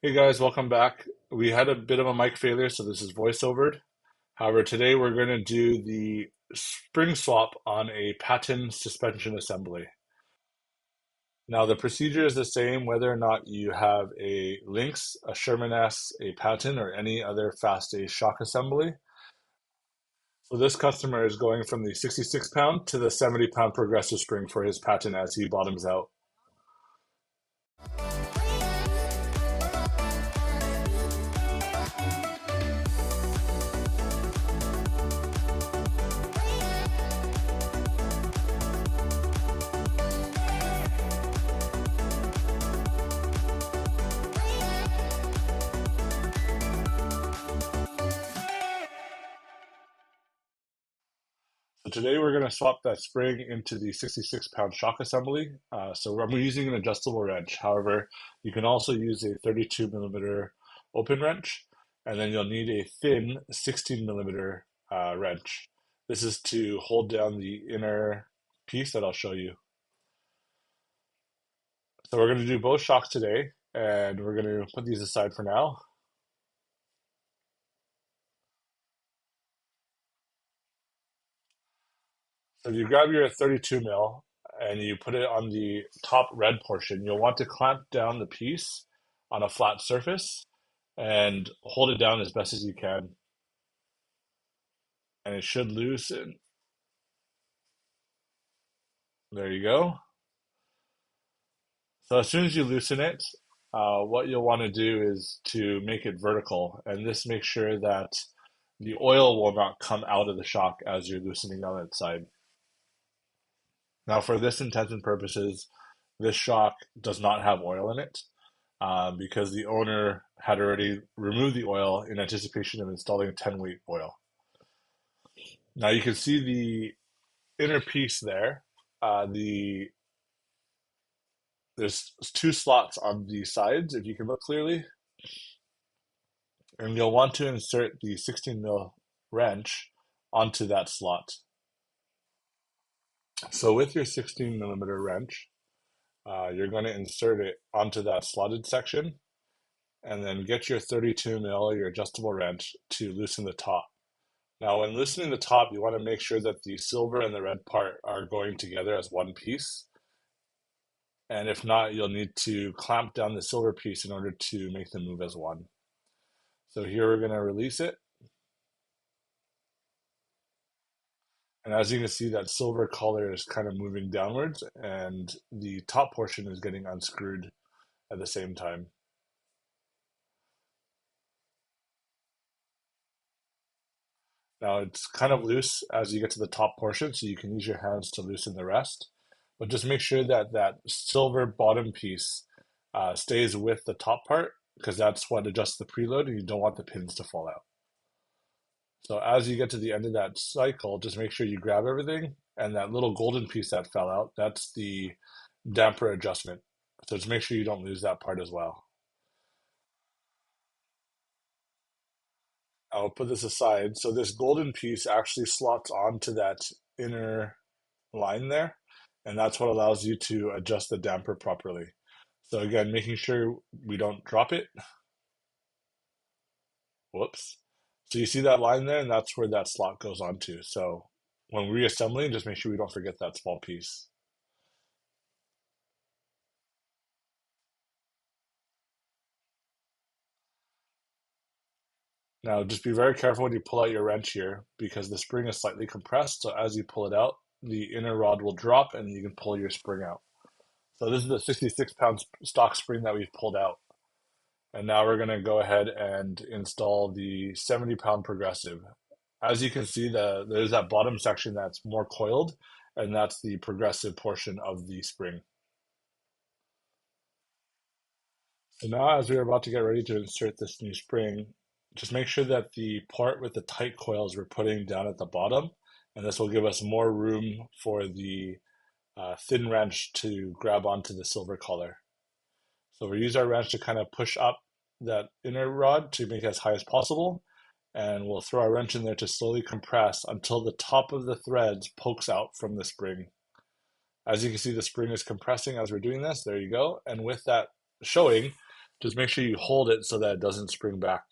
Hey guys, welcome back. We had a bit of a mic failure, so this is voiceovered. However, today we're going to do the spring swap on a Patton suspension assembly. Now, the procedure is the same whether or not you have a Lynx, a Sherman-S, a Patton, or any other FastAce shock assembly. So this customer is going from the 66 pound to the 70 pound progressive spring for his Patton as he bottoms out. So today we're going to swap that spring into the 66 pound shock assembly. So I'm using an adjustable wrench. However, you can also use a 32 millimeter open wrench, and then you'll need a thin 16 millimeter wrench. This is to hold down the inner piece that I'll show you. So we're going to do both shocks today, and we're going to put these aside for now. So if you grab your 32 mil and you put it on the top red portion, you'll want to clamp down the piece on a flat surface and hold it down as best as you can. And it should loosen. There you go. So as soon as you loosen it, what you'll want to do is to make it vertical. And this makes sure that the oil will not come out of the shock as you're loosening on its side. Now, for this intents and purposes, this shock does not have oil in it because the owner had already removed the oil in anticipation of installing 10 weight oil. Now you can see the inner piece there. There's two slots on the sides, if you can look clearly. And you'll want to insert the 16 mil wrench onto that slot. So with your 16 millimeter wrench, you're going to insert it onto that slotted section and then get your 32 mil, your adjustable wrench, to loosen the top. Now, when loosening the top, you want to make sure that the silver and the red part are going together as one piece. And if not, you'll need to clamp down the silver piece in order to make them move as one. So here we're going to release it. And as you can see, that silver color is kind of moving downwards and the top portion is getting unscrewed at the same time. Now it's kind of loose as you get to the top portion, so you can use your hands to loosen the rest. But just make sure that that silver bottom piece stays with the top part because that's what adjusts the preload and you don't want the pins to fall out. So as you get to the end of that cycle, just make sure you grab everything and that little golden piece that fell out, that's the damper adjustment. So just make sure you don't lose that part as well. I'll put this aside. So this golden piece actually slots onto that inner line there, and that's what allows you to adjust the damper properly. So again, making sure we don't drop it. Whoops. So you see that line there, and that's where that slot goes onto. So when reassembling, just make sure we don't forget that small piece. Now, just be very careful when you pull out your wrench here because the spring is slightly compressed. So as you pull it out, the inner rod will drop and you can pull your spring out. So this is the 66 pound stock spring that we've pulled out. And now we're going to go ahead and install the 70 pound progressive. As you can see, there's that bottom section that's more coiled, and that's the progressive portion of the spring. So now as we're about to get ready to insert this new spring, just make sure that the part with the tight coils we're putting down at the bottom, and this will give us more room for the thin wrench to grab onto the silver collar. So we use our wrench to kind of push up that inner rod to make it as high as possible, and we'll throw our wrench in there to slowly compress until the top of the threads pokes out from the spring. As you can see, the spring is compressing as we're doing this. There you go. And with that showing, Just make sure you hold it so that it doesn't spring back.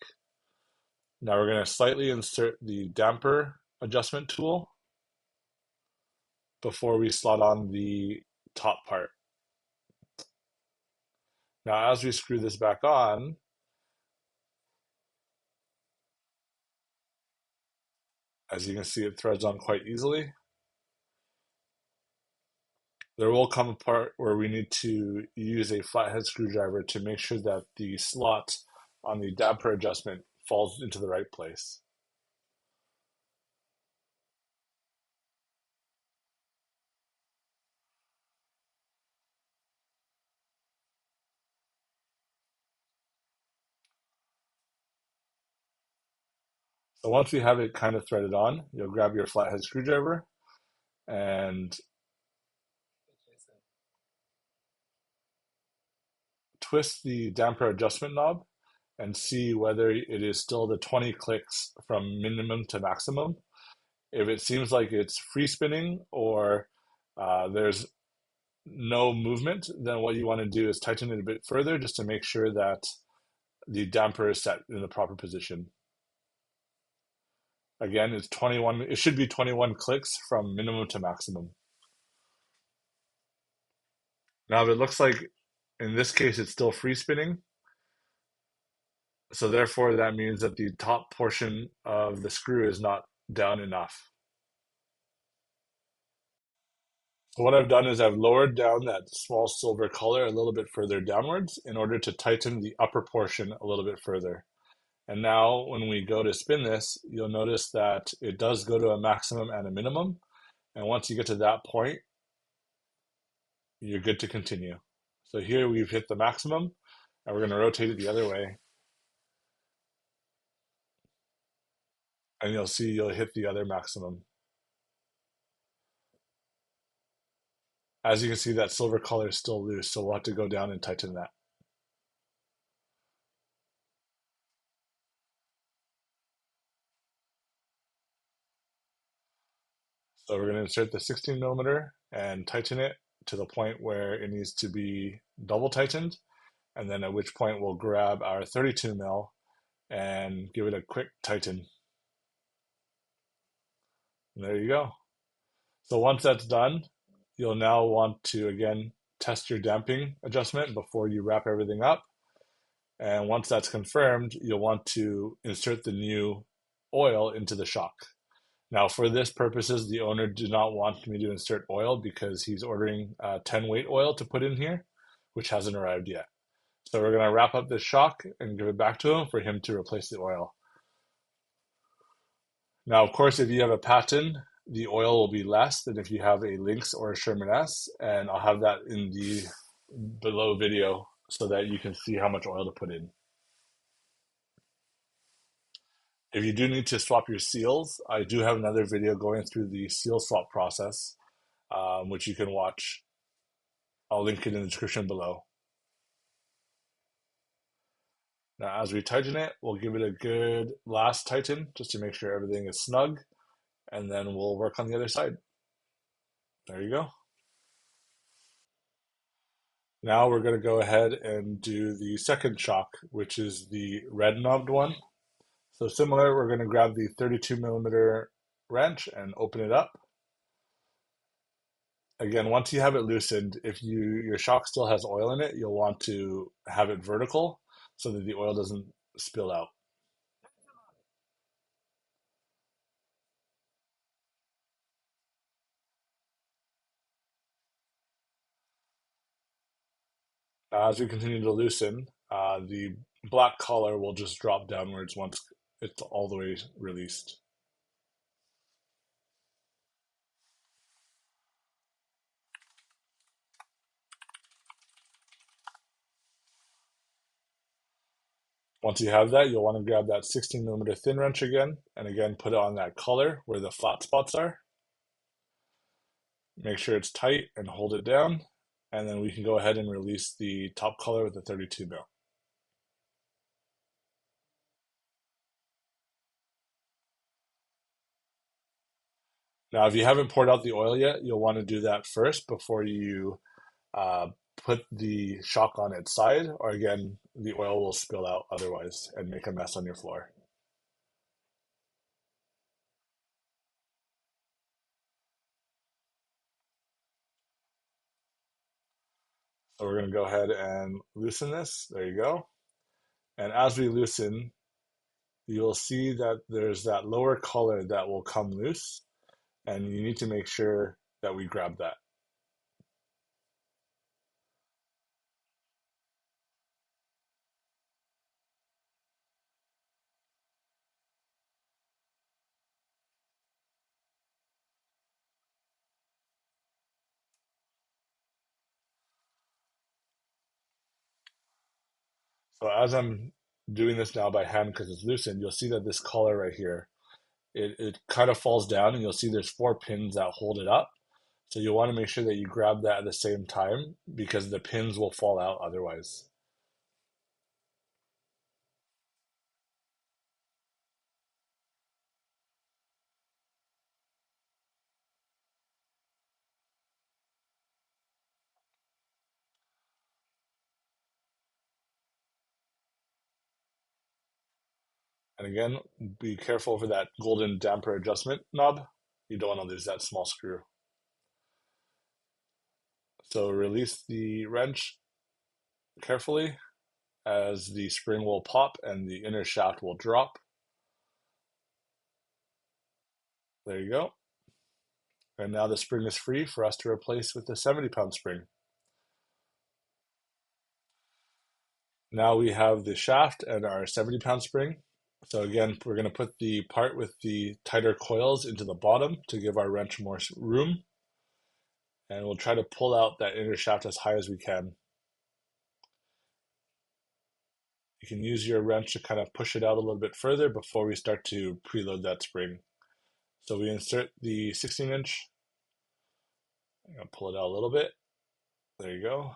Now we're going to slightly insert the damper adjustment tool before we slot on the top part. Now as we screw this back on, as you can see, it threads on quite easily. There will come a part where we need to use a flathead screwdriver to make sure that the slot on the damper adjustment falls into the right place. So once you have it kind of threaded on, you'll grab your flathead screwdriver and twist the damper adjustment knob and see whether it is still the 20 clicks from minimum to maximum. If it seems like it's free spinning or there's no movement, then what you want to do is tighten it a bit further just to make sure that the damper is set in the proper position. Again, it's 21, it should be 21 clicks from minimum to maximum. Now, if it looks like in this case it's still free spinning, so therefore that means that the top portion of the screw is not down enough. So what I've done is I've lowered down that small silver collar a little bit further downwards in order to tighten the upper portion a little bit further. And now when we go to spin this, you'll notice that it does go to a maximum and a minimum. And once you get to that point, you're good to continue. So here we've hit the maximum and we're going to rotate it the other way. And you'll see you'll hit the other maximum. As you can see, that silver color is still loose, so we'll have to go down and tighten that. So we're going to insert the 16 millimeter and tighten it to the point where it needs to be double tightened. And then at which point we'll grab our 32 mil and give it a quick tighten. And there you go. So once that's done, you'll now want to again test your damping adjustment before you wrap everything up. And once that's confirmed, you'll want to insert the new oil into the shock. Now, for this purposes, the owner did not want me to insert oil because he's ordering 10 weight oil to put in here, which hasn't arrived yet. So we're going to wrap up this shock and give it back to him for him to replace the oil. Now, of course, if you have a Patton, the oil will be less than if you have a Lynx or a Sherman-S, and I'll have that in the below video so that you can see how much oil to put in. If you do need to swap your seals, I do have another video going through the seal swap process, which you can watch. I'll link it in the description below. Now, as we tighten it, we'll give it a good last tighten just to make sure everything is snug, and then we'll work on the other side. There you go. Now we're going to go ahead and do the second shock, which is the red knobbed one. So similar, we're going to grab the 32 millimeter wrench and open it up. Again, once you have it loosened, if your shock still has oil in it, you'll want to have it vertical so that the oil doesn't spill out. As we continue to loosen, the black collar will just drop downwards once it's all the way released. Once you have that, you'll want to grab that 16 millimeter thin wrench again, and again put it on that collar where the flat spots are. Make sure it's tight and hold it down, and then we can go ahead and release the top collar with the 32 mil. Now, if you haven't poured out the oil yet, you'll want to do that first before you put the shock on its side, or again, the oil will spill out otherwise and make a mess on your floor. So we're going to go ahead and loosen this. There you go. And as we loosen, you'll see that there's that lower collar that will come loose, and you need to make sure that we grab that. So as I'm doing this now by hand because it's loosened, you'll see that this collar right here, it kind of falls down, and you'll see there's 4 pins that hold it up. So you'll want to make sure that you grab that at the same time because the pins will fall out otherwise. And again, be careful for that golden damper adjustment knob. You don't want to lose that small screw. So release the wrench carefully as the spring will pop and the inner shaft will drop. There you go. And now the spring is free for us to replace with the 70-pound spring. Now we have the shaft and our 70-pound spring. So again, we're going to put the part with the tighter coils into the bottom to give our wrench more room. And we'll try to pull out that inner shaft as high as we can. You can use your wrench to kind of push it out a little bit further before we start to preload that spring. So we insert the 16-inch. I'm going to pull it out a little bit. There you go.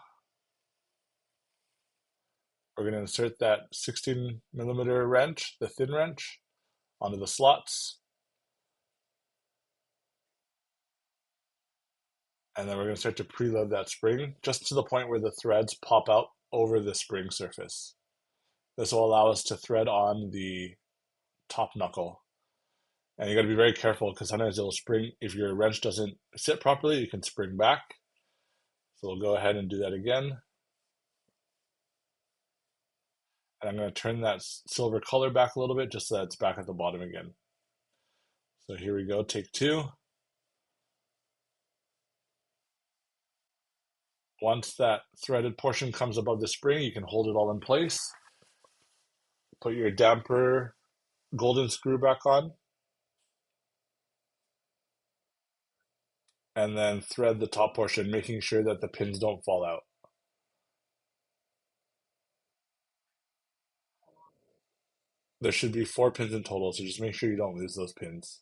We're going to insert that 16mm wrench, the thin wrench, onto the slots. And then we're going to start to preload that spring just to the point where the threads pop out over the spring surface. This will allow us to thread on the top knuckle. And you got to be very careful because sometimes it'll spring. If your wrench doesn't sit properly, you can spring back. So we'll go ahead and do that again. And I'm going to turn that silver color back a little bit just so that it's back at the bottom again. So here we go, take two. Once that threaded portion comes above the spring, you can hold it all in place. Put your damper golden screw back on. And then thread the top portion, making sure that the pins don't fall out. There should be 4 pins in total, so just make sure you don't lose those pins.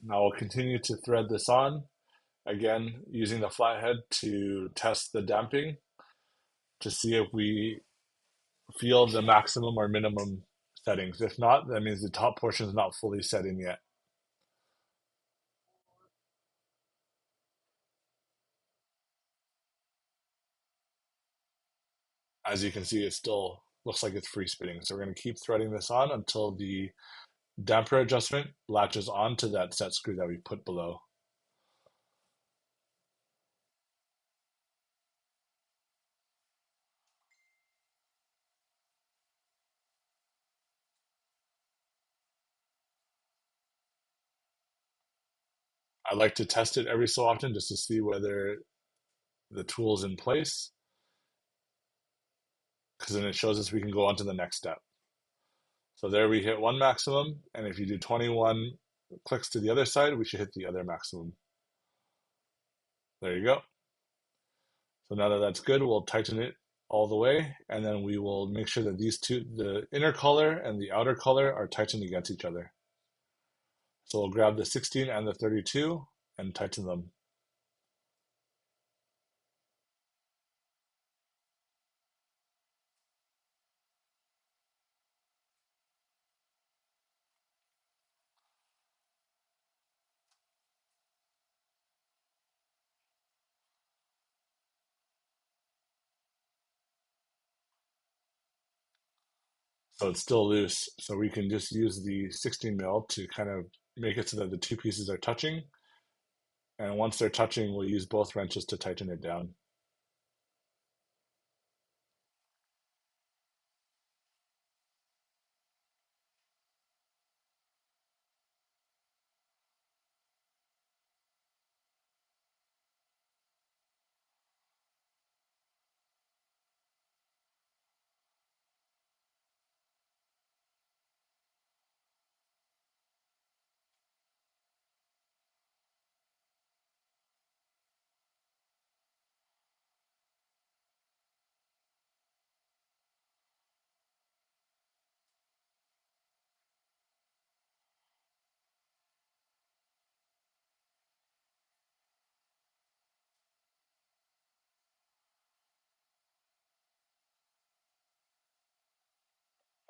Now we'll continue to thread this on, again using the flathead to test the damping to see if we feel the maximum or minimum settings. If not, that means the top portion is not fully set in yet. As you can see, it still looks like it's free spinning. So we're going to keep threading this on until the damper adjustment latches onto that set screw that we put below. I like to test it every so often just to see whether the tool is in place, because then it shows us we can go on to the next step. So there we hit one maximum, and if you do 21 clicks to the other side, we should hit the other maximum. There you go. So now that that's good, we'll tighten it all the way, and then we will make sure that these two, the inner collar and the outer collar, are tightened against each other. So we'll grab the 16 and the 32 and tighten them. So it's still loose. So we can just use the 16 mil to kind of make it so that the two pieces are touching. And once they're touching, we'll use both wrenches to tighten it down.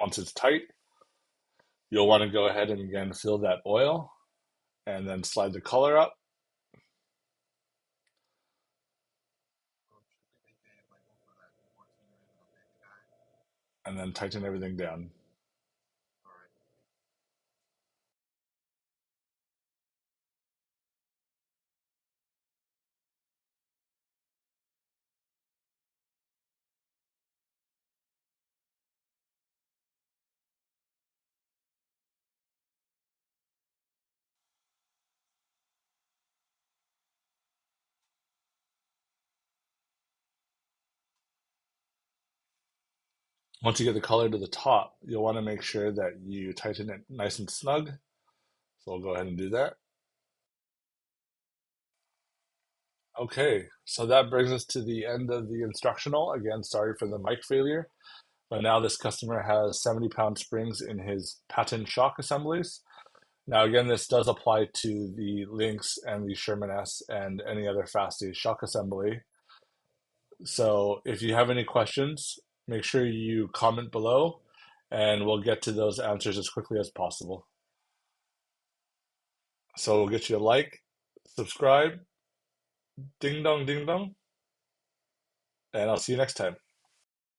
Once it's tight, you'll want to go ahead and again fill that oil and then slide the color up and then tighten everything down. Once you get the color to the top, you'll want to make sure that you tighten it nice and snug. So we'll go ahead and do that. Okay, so that brings us to the end of the instructional. Again, sorry for the mic failure, but now this customer has 70-pound springs in his Patton shock assemblies. Now, again, this does apply to the Lynx and the Sherman-S and any other FastAce shock assembly. So if you have any questions, make sure you comment below and we'll get to those answers as quickly as possible. So we'll get you a like, subscribe, ding dong, and I'll see you next time.